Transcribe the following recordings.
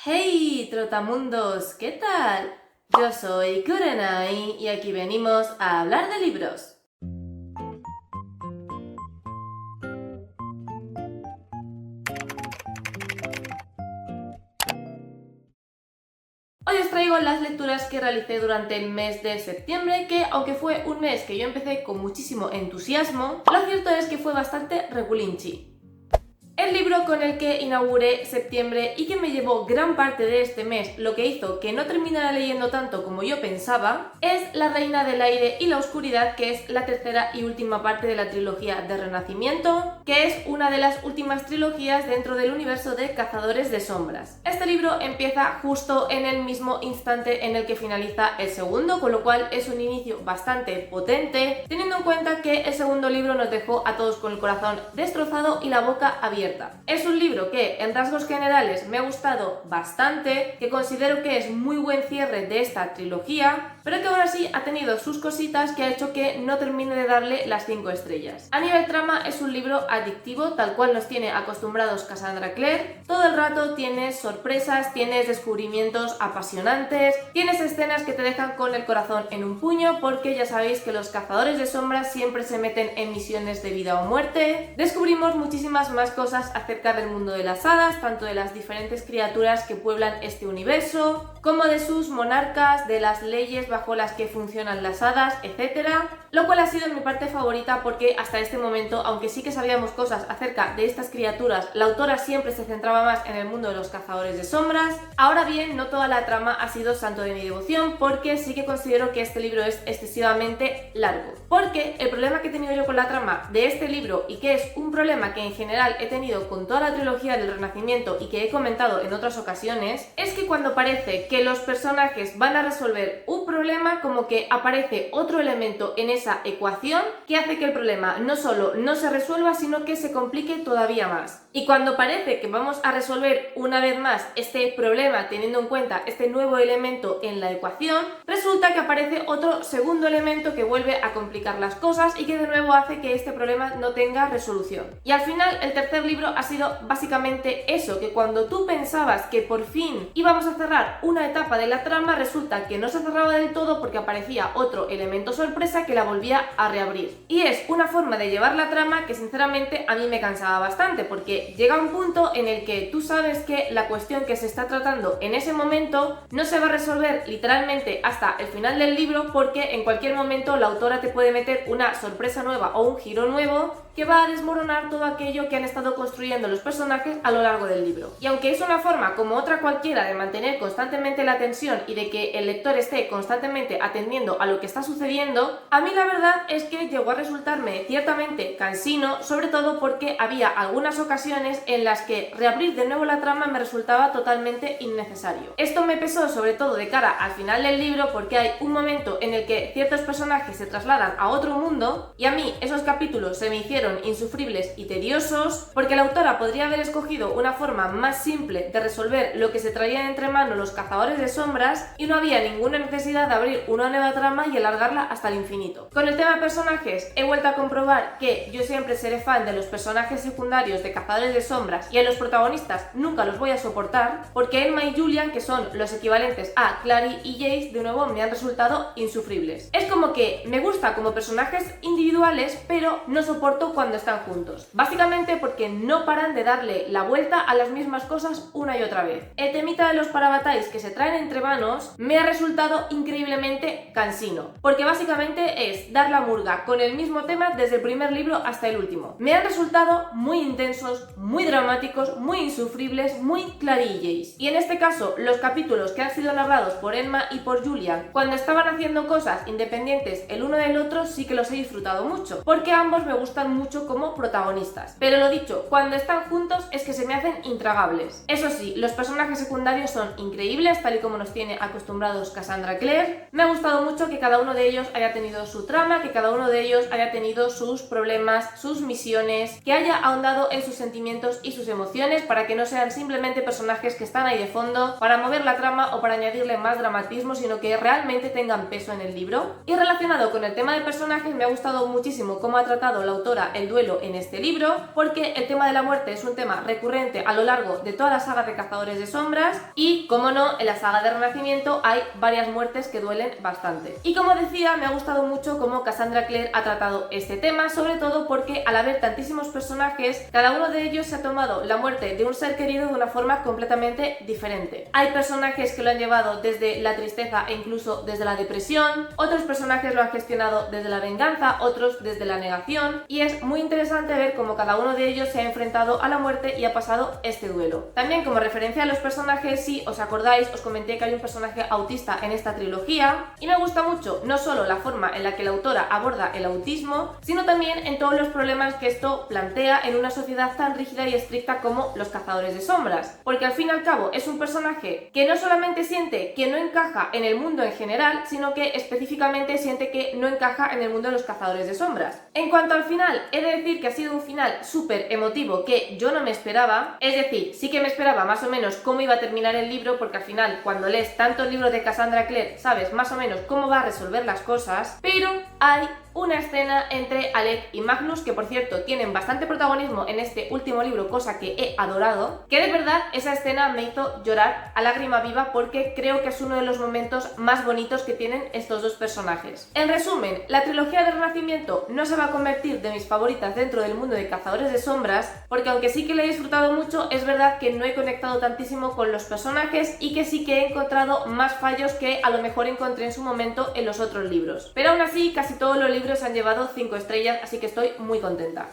Hey, trotamundos, ¿qué tal? Yo soy Kurenai y aquí venimos a hablar de libros. Hoy os traigo las lecturas que realicé durante el mes de septiembre, que aunque fue un mes que yo empecé con muchísimo entusiasmo, lo cierto es que fue bastante regulinchi. El libro con el que inauguré septiembre y que me llevó gran parte de este mes, lo que hizo que no terminara leyendo tanto como yo pensaba, es La Reina del Aire y la Oscuridad, que es la tercera y última parte de la trilogía de Renacimiento, que es una de las últimas trilogías dentro del universo de Cazadores de Sombras. Este libro empieza justo en el mismo instante en el que finaliza el segundo, con lo cual es un inicio bastante potente, teniendo en cuenta que el segundo libro nos dejó a todos con el corazón destrozado y la boca abierta. Es un libro que en rasgos generales me ha gustado bastante, que considero que es muy buen cierre de esta trilogía, pero que ahora sí ha tenido sus cositas que ha hecho que no termine de darle las 5 estrellas. A nivel trama es un libro adictivo, tal cual nos tiene acostumbrados Cassandra Clare. Todo el rato tienes sorpresas, tienes descubrimientos apasionantes, tienes escenas que te dejan con el corazón en un puño, porque ya sabéis que los cazadores de sombras siempre se meten en misiones de vida o muerte. Descubrimos muchísimas más cosas acerca del mundo de las hadas, tanto de las diferentes criaturas que pueblan este universo, como de sus monarcas, de las leyes bajo las que funcionan las hadas, etc. Lo cual ha sido mi parte favorita porque hasta este momento, aunque sí que sabíamos cosas acerca de estas criaturas, la autora siempre se centraba más en el mundo de los cazadores de sombras. Ahora bien, no toda la trama ha sido santo de mi devoción, porque sí que considero que este libro es excesivamente largo. Porque el problema que he tenido yo con la trama de este libro, y que es un problema que en general he tenido con toda la trilogía del Renacimiento y que he comentado en otras ocasiones, es que cuando parece que los personajes van a resolver un problema, como que aparece otro elemento en esa ecuación que hace que el problema no solo no se resuelva, sino que se complique todavía más. Y cuando parece que vamos a resolver una vez más este problema teniendo en cuenta este nuevo elemento en la ecuación, resulta que aparece otro segundo elemento que vuelve a complicar las cosas y que de nuevo hace que este problema no tenga resolución. Y al final el tercer libro ha sido básicamente eso, que cuando tú pensabas que por fin íbamos a cerrar una etapa de la trama, resulta que no se cerraba del todo porque aparecía otro elemento sorpresa que la volvía a reabrir. Y es una forma de llevar la trama que sinceramente a mí me cansaba bastante, porque llega un punto en el que tú sabes que la cuestión que se está tratando en ese momento no se va a resolver literalmente hasta el final del libro, porque en cualquier momento la autora te puede meter una sorpresa nueva o un giro nuevo que va a desmoronar todo aquello que han estado construyendo los personajes a lo largo del libro. Y aunque es una forma como otra cualquiera de mantener constantemente la tensión y de que el lector esté constantemente atendiendo a lo que está sucediendo, a mí la verdad es que llegó a resultarme ciertamente cansino, sobre todo porque había algunas ocasiones en las que reabrir de nuevo la trama me resultaba totalmente innecesario. Esto me pesó sobre todo de cara al final del libro, porque hay un momento en el que ciertos personajes se trasladan a otro mundo y a mí esos capítulos se me hicieron insufribles y tediosos, porque la autora podría haber escogido una forma más simple de resolver lo que se traían entre manos los cazadores de sombras y no había ninguna necesidad de abrir una nueva trama y alargarla hasta el infinito. Con el tema de personajes he vuelto a comprobar que yo siempre seré fan de los personajes secundarios de cazadores de sombras y a los protagonistas nunca los voy a soportar, porque Emma y Julian, que son los equivalentes a Clary y Jace, de nuevo me han resultado insufribles. Es como que me gusta como personajes individuales, pero no soporto cuando están juntos. Básicamente porque no paran de darle la vuelta a las mismas cosas una y otra vez. El temita de los parabatáis que se traen entre manos me ha resultado increíblemente cansino, porque básicamente es dar la murga con el mismo tema desde el primer libro hasta el último. Me han resultado muy intensos, muy dramáticos, muy insufribles, muy Clary y Jace. Y en este caso, los capítulos que han sido narrados por Emma y por Julian, cuando estaban haciendo cosas independientes el uno del otro, sí que los he disfrutado mucho, porque ambos me gustan mucho como protagonistas. Pero lo dicho, cuando están juntos es que se me hacen intragables. Eso sí, los personajes secundarios son increíbles, tal y como nos tiene acostumbrados Cassandra Clare. Me ha gustado mucho que cada uno de ellos haya tenido su trama, que cada uno de ellos haya tenido sus problemas, sus misiones, que haya ahondado en sus sentimientos y sus emociones, para que no sean simplemente personajes que están ahí de fondo para mover la trama o para añadirle más dramatismo, sino que realmente tengan peso en el libro. Y relacionado con el tema de personajes, me ha gustado muchísimo cómo ha tratado la autora aborda el duelo en este libro, porque el tema de la muerte es un tema recurrente a lo largo de toda la saga de Cazadores de Sombras y, como no, en la saga de Renacimiento hay varias muertes que duelen bastante. Y como decía, me ha gustado mucho cómo Cassandra Clare ha tratado este tema, sobre todo porque al haber tantísimos personajes, cada uno de ellos se ha tomado la muerte de un ser querido de una forma completamente diferente. Hay personajes que lo han llevado desde la tristeza e incluso desde la depresión, otros personajes lo han gestionado desde la venganza, otros desde la negación, y es muy interesante ver cómo cada uno de ellos se ha enfrentado a la muerte y ha pasado este duelo. También, como referencia a los personajes, si os acordáis, os comenté que hay un personaje autista en esta trilogía, y me gusta mucho no solo la forma en la que la autora aborda el autismo, sino también en todos los problemas que esto plantea en una sociedad tan rígida y estricta como los Cazadores de Sombras, porque al fin y al cabo es un personaje que no solamente siente que no encaja en el mundo en general, sino que específicamente siente que no encaja en el mundo de los Cazadores de Sombras. En cuanto al final, he de decir que ha sido un final súper emotivo que yo no me esperaba, es decir, sí que me esperaba más o menos cómo iba a terminar el libro, porque al final cuando lees tanto el libro de Cassandra Clare sabes más o menos cómo va a resolver las cosas, pero hay una escena entre Alec y Magnus, que por cierto tienen bastante protagonismo en este último libro, cosa que he adorado, que de verdad esa escena me hizo llorar a lágrima viva porque creo que es uno de los momentos más bonitos que tienen estos dos personajes. En resumen, la trilogía de Renacimiento no se va a convertir de mis favoritas dentro del mundo de Cazadores de Sombras, porque aunque sí que le he disfrutado mucho, es verdad que no he conectado tantísimo con los personajes y que sí que he encontrado más fallos que a lo mejor encontré en su momento en los otros libros. Pero aún así, casi todos los libros han llevado 5 estrellas, así que estoy muy contenta.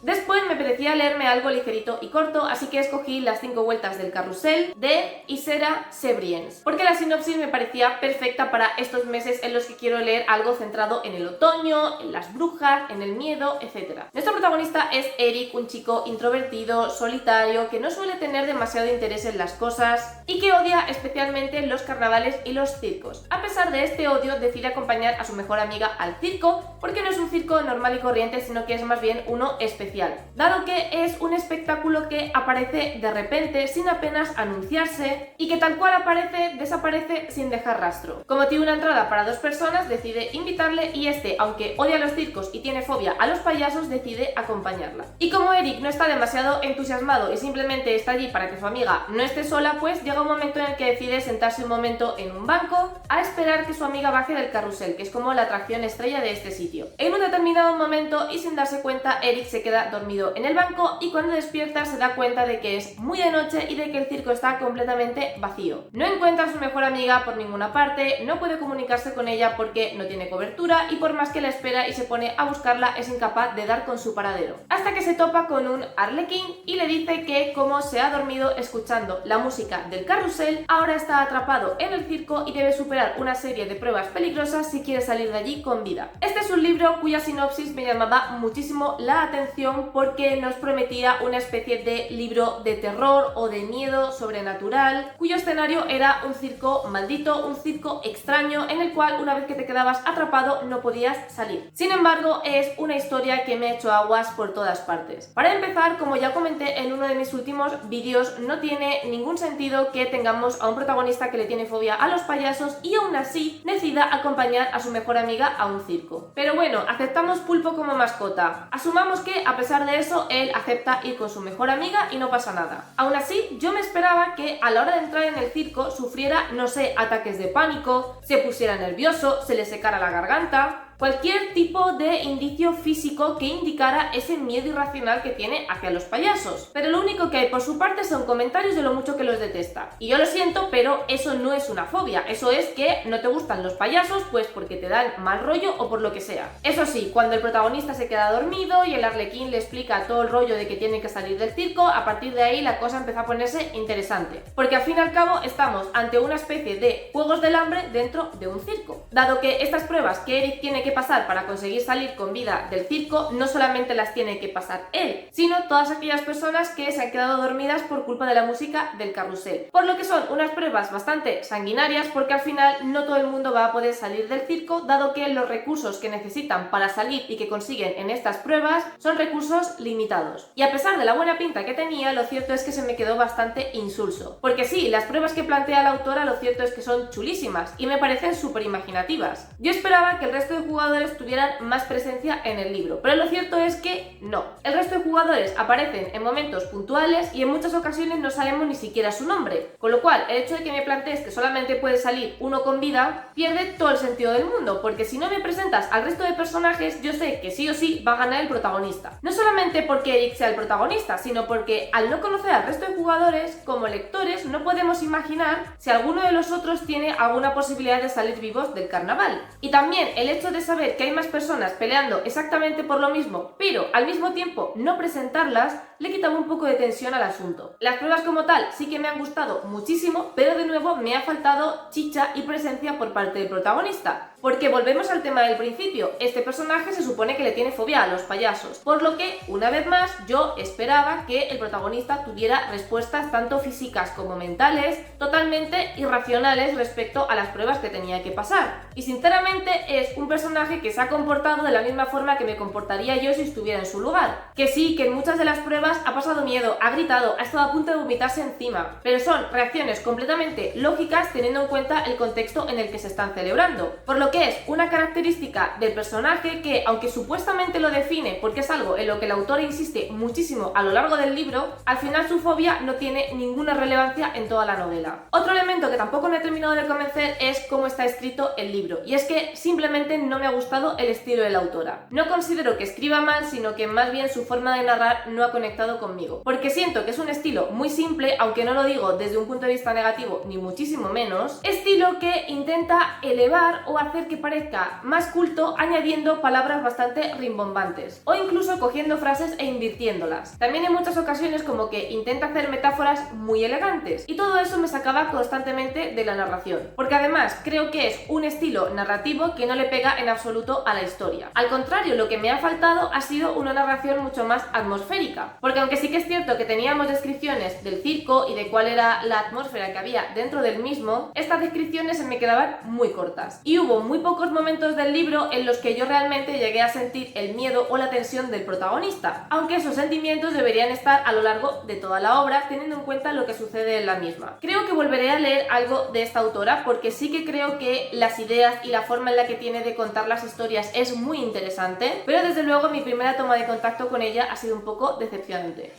Después me apetecía leerme algo ligerito y corto, así que escogí Las 5 vueltas del carrusel de Isera Sebriens, porque la sinopsis me parecía perfecta para estos meses en los que quiero leer algo centrado en el otoño, en las brujas, en el miedo, etc. Nuestro protagonista es Eric, un chico introvertido, solitario, que no suele tener demasiado interés en las cosas y que odia especialmente los carnavales y los circos. A pesar de este odio, decide acompañar a su mejor amiga al circo, porque no es un circo normal y corriente, sino que es más bien uno especial, dado que es un espectáculo que aparece de repente sin apenas anunciarse y que tal cual aparece, desaparece sin dejar rastro. Como tiene una entrada para 2 personas, decide invitarle y este, aunque odia los circos y tiene fobia a los payasos, decide acompañarla. Y como Eric no está demasiado entusiasmado y simplemente está allí para que su amiga no esté sola, pues llega un momento en el que decide sentarse un momento en un banco a esperar que su amiga baje del carrusel, que es como la atracción estrella de este sitio. En un determinado momento y sin darse cuenta, Eric se queda dormido en el banco y cuando despierta se da cuenta de que es muy de noche y de que el circo está completamente vacío. No encuentra a su mejor amiga por ninguna parte, no puede comunicarse con ella porque no tiene cobertura y por más que la espera y se pone a buscarla es incapaz de dar con su paradero. Hasta que se topa con un arlequín y le dice que como se ha dormido escuchando la música del carrusel, ahora está atrapado en el circo y debe superar una serie de pruebas peligrosas si quiere salir de allí con vida. Este es un libro cuya sinopsis me llamaba muchísimo la atención porque nos prometía una especie de libro de terror o de miedo sobrenatural, cuyo escenario era un circo maldito, un circo extraño en el cual una vez que te quedabas atrapado no podías salir. Sin embargo, es una historia que me ha hecho aguas por todas partes. Para empezar, como ya comenté en uno de mis últimos vídeos, no tiene ningún sentido que tengamos a un protagonista que le tiene fobia a los payasos y aún así decida acompañar a su mejor amiga a un circo. Pero bueno, aceptamos Pulpo como mascota. Asumamos que a pesar de eso, él acepta ir con su mejor amiga y no pasa nada. Aún así, yo me esperaba que a la hora de entrar en el circo sufriera, no sé, ataques de pánico, se pusiera nervioso, se le secara la garganta, cualquier tipo de indicio físico que indicara ese miedo irracional que tiene hacia los payasos. Pero lo único que hay por su parte son comentarios de lo mucho que los detesta. Y yo lo siento, pero eso no es una fobia, eso es que no te gustan los payasos pues porque te dan mal rollo o por lo que sea. Eso sí, cuando el protagonista se queda dormido y el arlequín le explica todo el rollo de que tiene que salir del circo, a partir de ahí la cosa empieza a ponerse interesante. Porque al fin y al cabo estamos ante una especie de juegos del hambre dentro de un circo. Dado que estas pruebas que Eric tiene que pasar para conseguir salir con vida del circo no solamente las tiene que pasar él, sino todas aquellas personas que se han quedado dormidas por culpa de la música del carrusel. Por lo que son unas pruebas bastante sanguinarias porque al final no todo el mundo va a poder salir del circo, dado que los recursos que necesitan para salir y que consiguen en estas pruebas son recursos limitados. Y a pesar de la buena pinta que tenía, lo cierto es que se me quedó bastante insulso. Porque sí, las pruebas que plantea la autora lo cierto es que son chulísimas y me parecen súper imaginativas. Yo esperaba que el resto de jugadores tuvieran más presencia en el libro, pero lo cierto es que no. El resto de jugadores aparecen en momentos puntuales y en muchas ocasiones no sabemos ni siquiera su nombre, con lo cual el hecho de que me plantees que solamente puede salir uno con vida pierde todo el sentido del mundo, porque si no me presentas al resto de personajes, yo sé que sí o sí va a ganar el protagonista. No solamente porque Eric sea el protagonista, sino porque al no conocer al resto de jugadores, como lectores no podemos imaginar si alguno de los otros tiene alguna posibilidad de salir vivos del carnaval. Y también el hecho de saber que hay más personas peleando exactamente por lo mismo, pero al mismo tiempo no presentarlas, le quitaba un poco de tensión al asunto. Las pruebas como tal sí que me han gustado muchísimo, pero de nuevo me ha faltado chicha y presencia por parte del protagonista. Porque volvemos al tema del principio, este personaje se supone que le tiene fobia a los payasos, por lo que, una vez más, yo esperaba que el protagonista tuviera respuestas tanto físicas como mentales, totalmente irracionales respecto a las pruebas que tenía que pasar. Y sinceramente es un personaje que se ha comportado de la misma forma que me comportaría yo si estuviera en su lugar. Que sí, que en muchas de las pruebas ha pasado miedo, ha gritado, ha estado a punto de vomitarse encima, pero son reacciones completamente lógicas teniendo en cuenta el contexto en el que se están celebrando. Por lo que es una característica del personaje que, aunque supuestamente lo define porque es algo en lo que el autor insiste muchísimo a lo largo del libro, al final su fobia no tiene ninguna relevancia en toda la novela. Otro elemento que tampoco me ha terminado de convencer es cómo está escrito el libro, y es que simplemente no me ha gustado el estilo de la autora. No considero que escriba mal, sino que más bien su forma de narrar no ha conectado conmigo, porque siento que es un estilo muy simple, aunque no lo digo desde un punto de vista negativo ni muchísimo menos, estilo que intenta elevar o hacer que parezca más culto añadiendo palabras bastante rimbombantes o incluso cogiendo frases e invirtiéndolas. También en muchas ocasiones como que intenta hacer metáforas muy elegantes, y todo eso me sacaba constantemente de la narración, porque además creo que es un estilo narrativo que no le pega en absoluto a la historia. Al contrario, lo que me ha faltado ha sido una narración mucho más atmosférica, porque aunque sí que es cierto que teníamos descripciones del circo y de cuál era la atmósfera que había dentro del mismo, estas descripciones se me quedaban muy cortas y hubo muy pocos momentos del libro en los que yo realmente llegué a sentir el miedo o la tensión del protagonista, aunque esos sentimientos deberían estar a lo largo de toda la obra teniendo en cuenta lo que sucede en la misma. Creo que volveré a leer algo de esta autora porque sí que creo que las ideas y la forma en la que tiene de contar las historias es muy interesante, pero desde luego mi primera toma de contacto con ella ha sido un poco decepcionante.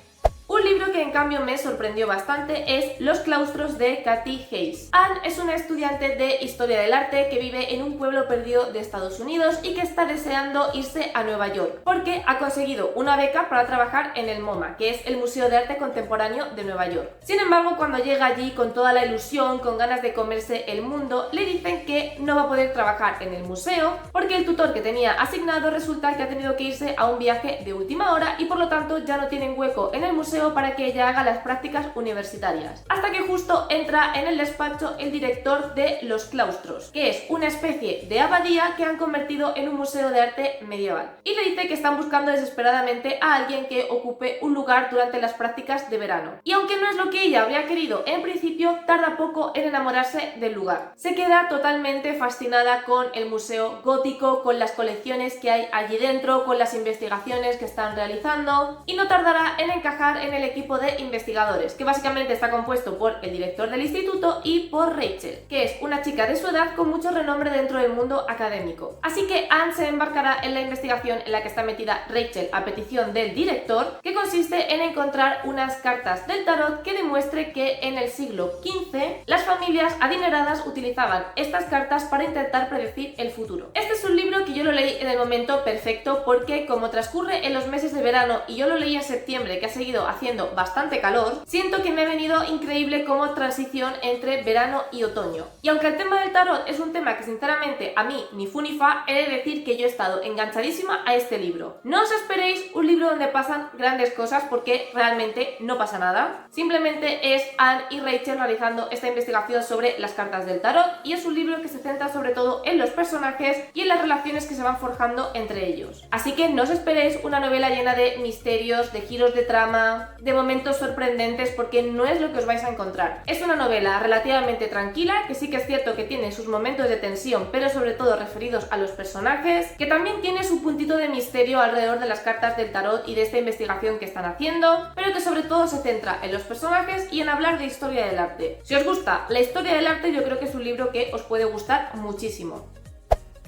Un libro que en cambio me sorprendió bastante es Los claustros de Kathy Hayes. Anne es una estudiante de Historia del Arte que vive en un pueblo perdido de Estados Unidos y que está deseando irse a Nueva York porque ha conseguido una beca para trabajar en el MoMA, que es el Museo de Arte Contemporáneo de Nueva York. Sin embargo, cuando llega allí con toda la ilusión, con ganas de comerse el mundo, le dicen que no va a poder trabajar en el museo porque el tutor que tenía asignado resulta que ha tenido que irse a un viaje de última hora y por lo tanto ya no tienen hueco en el museo para que ella haga las prácticas universitarias. Hasta que justo entra en el despacho el director de Los Claustros, que es una especie de abadía que han convertido en un museo de arte medieval. Y le dice que están buscando desesperadamente a alguien que ocupe un lugar durante las prácticas de verano. Y aunque no es lo que ella habría querido en principio, tarda poco en enamorarse del lugar. Se queda totalmente fascinada con el museo gótico, con las colecciones que hay allí dentro, con las investigaciones que están realizando, y no tardará en encajar en el equipo de investigadores, que básicamente está compuesto por el director del instituto y por Rachel, que es una chica de su edad con mucho renombre dentro del mundo académico. Así que Anne se embarcará en la investigación en la que está metida Rachel a petición del director, que consiste en encontrar unas cartas del tarot que demuestre que en el siglo XV las familias adineradas utilizaban estas cartas para intentar predecir el futuro. Este es un libro que yo lo leí en el momento perfecto porque como transcurre en los meses de verano y yo lo leí en septiembre, que ha seguido haciendo bastante calor, siento que me ha venido increíble como transición entre verano y otoño. Y aunque el tema del tarot es un tema que sinceramente a mí ni fu ni fa, he de decir que yo he estado enganchadísima a este libro. No os esperéis un libro donde pasan grandes cosas porque realmente no pasa nada. Simplemente es Anne y Rachel realizando esta investigación sobre las cartas del tarot y es un libro que se centra sobre todo en los personajes y en las relaciones que se van forjando entre ellos. Así que no os esperéis una novela llena de misterios, de giros de trama, de momentos sorprendentes, porque no es lo que os vais a encontrar. Es una novela relativamente tranquila, que sí que es cierto que tiene sus momentos de tensión, pero sobre todo referidos a los personajes, que también tiene su puntito de misterio alrededor de las cartas del tarot y de esta investigación que están haciendo, pero que sobre todo se centra en los personajes y en hablar de historia del arte. Si os gusta la historia del arte, yo creo que es un libro que os puede gustar muchísimo.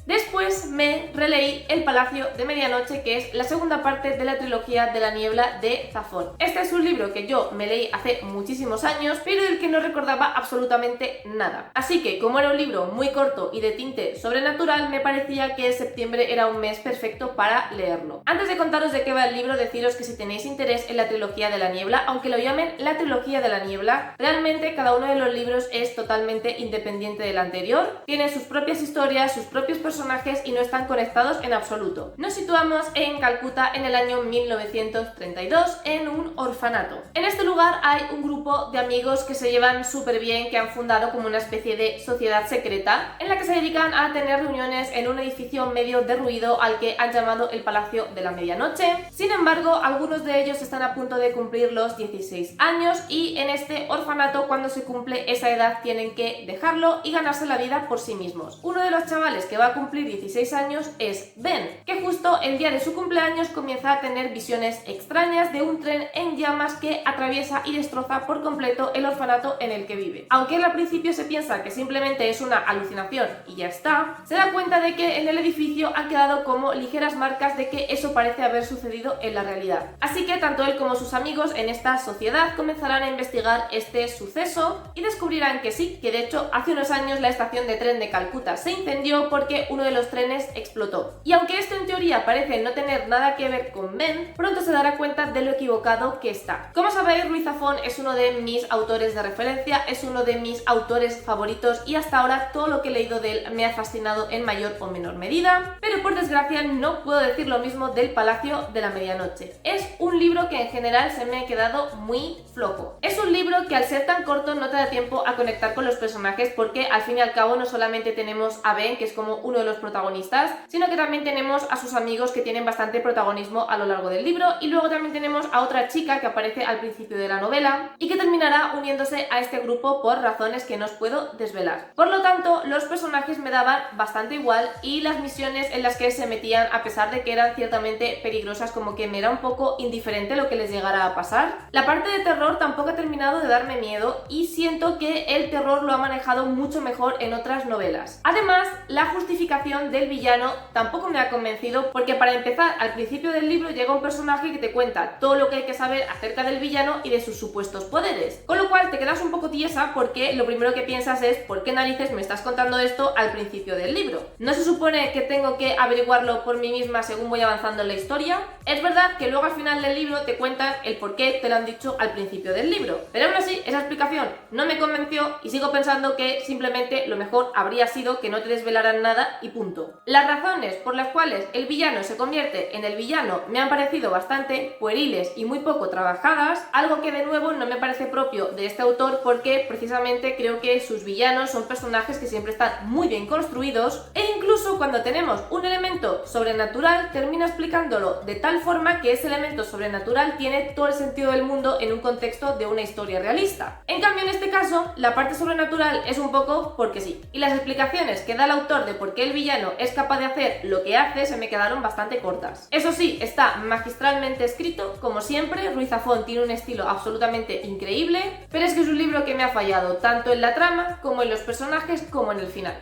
Después me releí El Palacio de Medianoche, que es la segunda parte de la trilogía de la niebla de Zafón. Este es un libro que yo me leí hace muchísimos años, pero del que no recordaba absolutamente nada. Así que, como era un libro muy corto y de tinte sobrenatural, me parecía que septiembre era un mes perfecto para leerlo. Antes de contaros de qué va el libro, deciros que si tenéis interés en la trilogía de la niebla, aunque lo llamen la trilogía de la niebla, realmente cada uno de los libros es totalmente independiente del anterior, tiene sus propias historias, sus propios personajes y no están conectados en absoluto. Nos situamos en Calcuta en el año 1932 en un orfanato. En este lugar hay un grupo de amigos que se llevan súper bien, que han fundado como una especie de sociedad secreta en la que se dedican a tener reuniones en un edificio medio derruido al que han llamado el Palacio de la Medianoche. Sin embargo, algunos de ellos están a punto de cumplir los 16 años y en este orfanato, cuando se cumple esa edad, tienen que dejarlo y ganarse la vida por sí mismos. Uno de los chavales que va a cumplir 16 años es Ben, que justo el día de su cumpleaños comienza a tener visiones extrañas de un tren en llamas que atraviesa y destroza por completo el orfanato en el que vive. Aunque él al principio se piensa que simplemente es una alucinación y ya está, se da cuenta de que en el edificio han quedado como ligeras marcas de que eso parece haber sucedido en la realidad. Así que tanto él como sus amigos en esta sociedad comenzarán a investigar este suceso y descubrirán que sí, que de hecho hace unos años la estación de tren de Calcuta se incendió porque uno de los trenes explotó. Y aunque esto en teoría parece no tener nada que ver con Ben, pronto se dará cuenta de lo equivocado que está. Como sabéis, Ruiz Zafón es uno de mis autores de referencia, es uno de mis autores favoritos y hasta ahora todo lo que he leído de él me ha fascinado en mayor o menor medida, pero por desgracia no puedo decir lo mismo del Palacio de la Medianoche. Es un libro que en general se me ha quedado muy flojo. Es un libro que al ser tan corto no te da tiempo a conectar con los personajes porque al fin y al cabo no solamente tenemos a Ben, que es como uno de los protagonistas, sino que también tenemos a sus amigos que tienen bastante protagonismo a lo largo del libro y luego también tenemos a otra chica que aparece al principio de la novela y que terminará uniéndose a este grupo por razones que no os puedo desvelar. Por lo tanto, los personajes me daban bastante igual y las misiones en las que se metían, a pesar de que eran ciertamente peligrosas, como que me era un poco indiferente lo que les llegara a pasar. La parte de terror tampoco ha terminado de darme miedo y siento que el terror lo ha manejado mucho mejor en otras novelas. Además, la justificación del villano tampoco me ha convencido porque, para empezar, al principio del libro llega un personaje que te cuenta todo lo que hay que saber acerca del villano y de sus supuestos poderes, con lo cual te quedas un poco tiesa porque lo primero que piensas es ¿por qué narices me estás contando esto al principio del libro? ¿No se supone que tengo que averiguarlo por mí misma según voy avanzando en la historia? Es verdad que luego al final del libro te cuentan el por qué te lo han dicho al principio del libro, pero aún así esa explicación no me convenció y sigo pensando que simplemente lo mejor habría sido que no te desvelaran nada y punto. Las razones por las cuales el villano se convierte en el villano me han parecido bastante pueriles y muy poco trabajadas, algo que de nuevo no me parece propio de este autor porque precisamente creo que sus villanos son personajes que siempre están muy bien construidos e incluso cuando tenemos un elemento sobrenatural termina explicándolo de tal forma que ese elemento sobrenatural tiene todo el sentido del mundo en un contexto de una historia realista. En cambio, en este caso, la parte sobrenatural es un poco porque sí, y las explicaciones que da el autor de por qué el villano es capaz de hacer lo que hace se me quedaron bastante cortas. Eso sí, está magistralmente escrito, como siempre. Ruiz Zafón tiene un estilo absolutamente increíble, pero es que es un libro que me ha fallado tanto en la trama como en los personajes como en el final.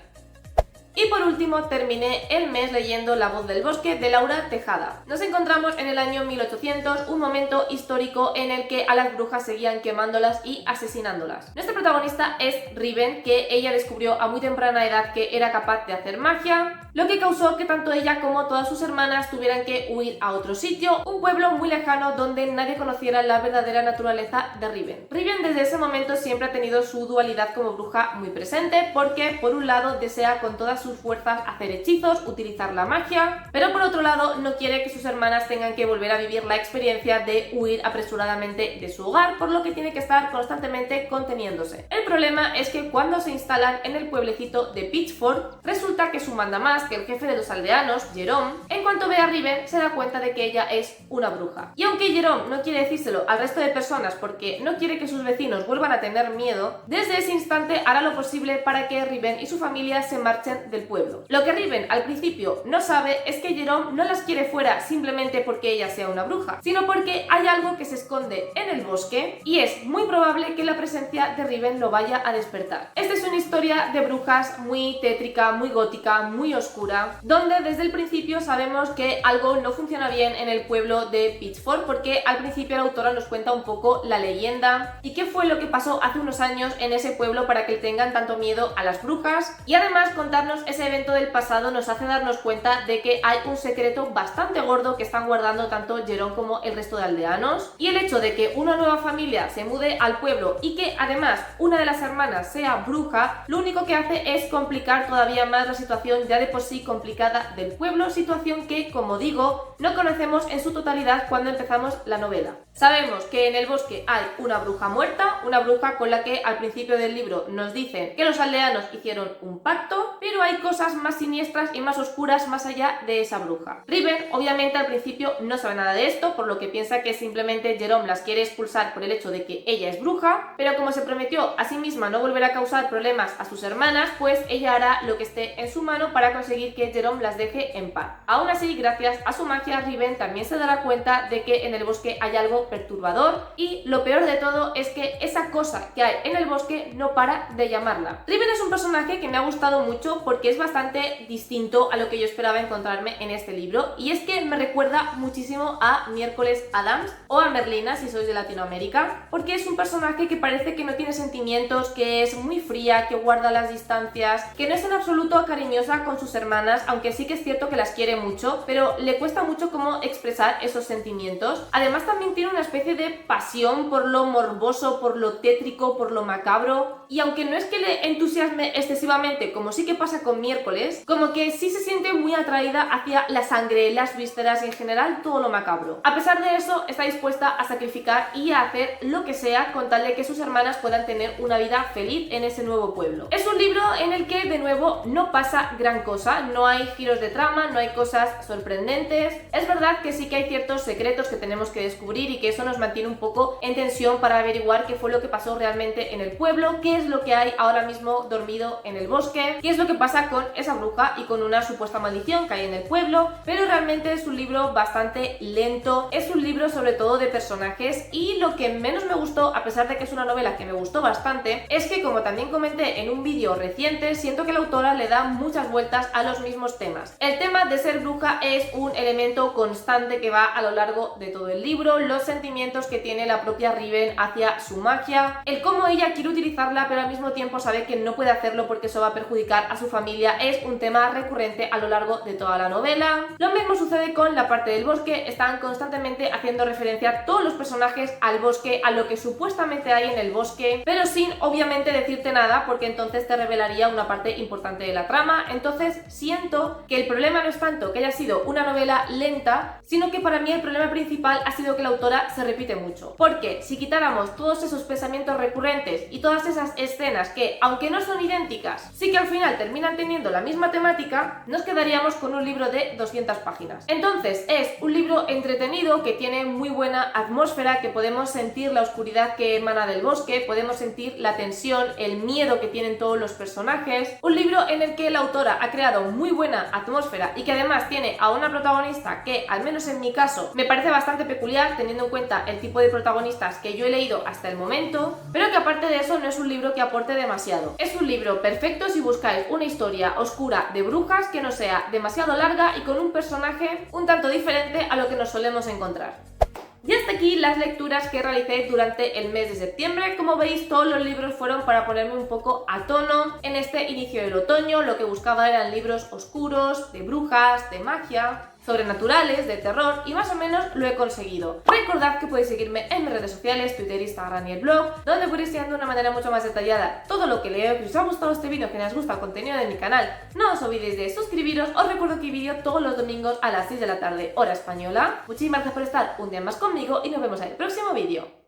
Y por último, terminé el mes leyendo La voz del bosque de Laura Tejada. Nos encontramos en el año 1800, un momento histórico en el que a las brujas seguían quemándolas y asesinándolas. Nuestra protagonista es Riven, que ella descubrió a muy temprana edad que era capaz de hacer magia, lo que causó que tanto ella como todas sus hermanas tuvieran que huir a otro sitio, un pueblo muy lejano donde nadie conociera la verdadera naturaleza de Riven. Riven desde ese momento siempre ha tenido su dualidad como bruja muy presente, porque por un lado desea con todas sus fuerzas hacer hechizos, utilizar la magia, pero por otro lado no quiere que sus hermanas tengan que volver a vivir la experiencia de huir apresuradamente de su hogar, por lo que tiene que estar constantemente conteniéndose. El problema es que cuando se instalan en el pueblecito de Pitchford, resulta que su mandamás, que el jefe de los aldeanos, Jerome, en cuanto ve a Riven se da cuenta de que ella es una bruja. Y aunque Jerome no quiere decírselo al resto de personas porque no quiere que sus vecinos vuelvan a tener miedo, desde ese instante hará lo posible para que Riven y su familia se marchen del pueblo. Lo que Riven al principio no sabe es que Jerome no las quiere fuera simplemente porque ella sea una bruja, sino porque hay algo que se esconde en el bosque y es muy probable que la presencia de Riven lo vaya a despertar. Esta es una historia de brujas muy tétrica, muy gótica, muy oscura, donde desde el principio sabemos que algo no funciona bien en el pueblo de Pitchfork, porque al principio la autora nos cuenta un poco la leyenda y qué fue lo que pasó hace unos años en ese pueblo para que tengan tanto miedo a las brujas, y además contarnos ese evento del pasado nos hace darnos cuenta de que hay un secreto bastante gordo que están guardando tanto Jerome como el resto de aldeanos, y el hecho de que una nueva familia se mude al pueblo y que además una de las hermanas sea bruja, lo único que hace es complicar todavía más la situación ya de por sí complicada del pueblo, situación que, como digo, no conocemos en su totalidad cuando empezamos la novela. Sabemos que en el bosque hay una bruja muerta, una bruja con la que al principio del libro nos dicen que los aldeanos hicieron un pacto, pero hay cosas más siniestras y más oscuras más allá de esa bruja. Riven obviamente al principio no sabe nada de esto, por lo que piensa que simplemente Jerome las quiere expulsar por el hecho de que ella es bruja, pero como se prometió a sí misma no volver a causar problemas a sus hermanas, pues ella hará lo que esté en su mano para conseguir que Jerome las deje en paz. Aún así, gracias a su magia, Riven también se dará cuenta de que en el bosque hay algo perturbador, y lo peor de todo es que esa cosa que hay en el bosque no para de llamarla. Riven es un personaje que me ha gustado mucho porque es bastante distinto a lo que yo esperaba encontrarme en este libro, y es que me recuerda muchísimo a Miércoles Adams o a Merlina si sois de Latinoamérica, porque es un personaje que parece que no tiene sentimientos, que es muy fría, que guarda las distancias, que no es en absoluto cariñosa con sus hermanas, aunque sí que es cierto que las quiere mucho, pero le cuesta mucho cómo expresar esos sentimientos. Además también tiene una especie de pasión por lo morboso, por lo tétrico, por lo macabro, y aunque no es que le entusiasme excesivamente como sí que pasa con Miércoles, como que sí se siente muy atraída hacia la sangre, las vísceras y en general todo lo macabro. A pesar de eso, está dispuesta a sacrificar y a hacer lo que sea con tal de que sus hermanas puedan tener una vida feliz en ese nuevo pueblo. Es un libro en el que de nuevo no pasa gran cosa, no hay giros de trama, no hay cosas sorprendentes. Es verdad que sí que hay ciertos secretos que tenemos que descubrir y que eso nos mantiene un poco en tensión para averiguar qué fue lo que pasó realmente en el pueblo, qué es lo que hay ahora mismo dormido en el bosque, qué es lo que pasa con esa bruja y con una supuesta maldición que hay en el pueblo, pero realmente es un libro bastante lento, es un libro sobre todo de personajes, y lo que menos me gustó, a pesar de que es una novela que me gustó bastante, es que, como también comenté en un vídeo reciente, siento que la autora le da muchas vueltas a los mismos temas. El tema de ser bruja es un elemento constante que va a lo largo de todo el libro, los sentimientos que tiene la propia Riven hacia su magia, el cómo ella quiere utilizarla pero al mismo tiempo sabe que no puede hacerlo porque eso va a perjudicar a su familia, es un tema recurrente a lo largo de toda la novela. Lo mismo sucede con la parte del bosque, están constantemente haciendo referencia todos los personajes al bosque, a lo que supuestamente hay en el bosque, pero sin obviamente decirte nada, porque entonces te revelaría una parte importante de la trama. Entonces siento que el problema no es tanto que haya sido una novela lenta, sino que para mí el problema principal ha sido que la autora se repite mucho, porque si quitáramos todos esos pensamientos recurrentes y todas esas escenas que, aunque no son idénticas, sí que al final terminan teniendo la misma temática, nos quedaríamos con un libro de 200 páginas. Entonces es un libro entretenido que tiene muy buena atmósfera, que podemos sentir la oscuridad que emana del bosque, podemos sentir la tensión, el miedo que tienen todos los personajes, un libro en el que la autora ha creado muy buena atmósfera y que además tiene a una protagonista que, al menos en mi caso, me parece bastante peculiar teniendo en cuenta el tipo de protagonistas que yo he leído hasta el momento, pero que aparte de eso no es un libro que aporte demasiado. Es un libro perfecto si buscáis una historia oscura de brujas que no sea demasiado larga y con un personaje un tanto diferente a lo que nos solemos encontrar. Y hasta aquí las lecturas que realicé durante el mes de septiembre. Como veis, todos los libros fueron para ponerme un poco a tono en este inicio del otoño. Lo que buscaba eran libros oscuros, de brujas, de magia, sobrenaturales, de terror, y más o menos lo he conseguido. Recordad que podéis seguirme en mis redes sociales, Twitter, Instagram y el blog, donde podéis seguir de una manera mucho más detallada todo lo que leo. Si os ha gustado este vídeo, que os gusta el contenido de mi canal, no os olvidéis de suscribiros. Os recuerdo que hay vídeo todos los domingos a las 6 de la tarde, hora española. Muchísimas gracias por estar un día más conmigo y nos vemos en el próximo vídeo.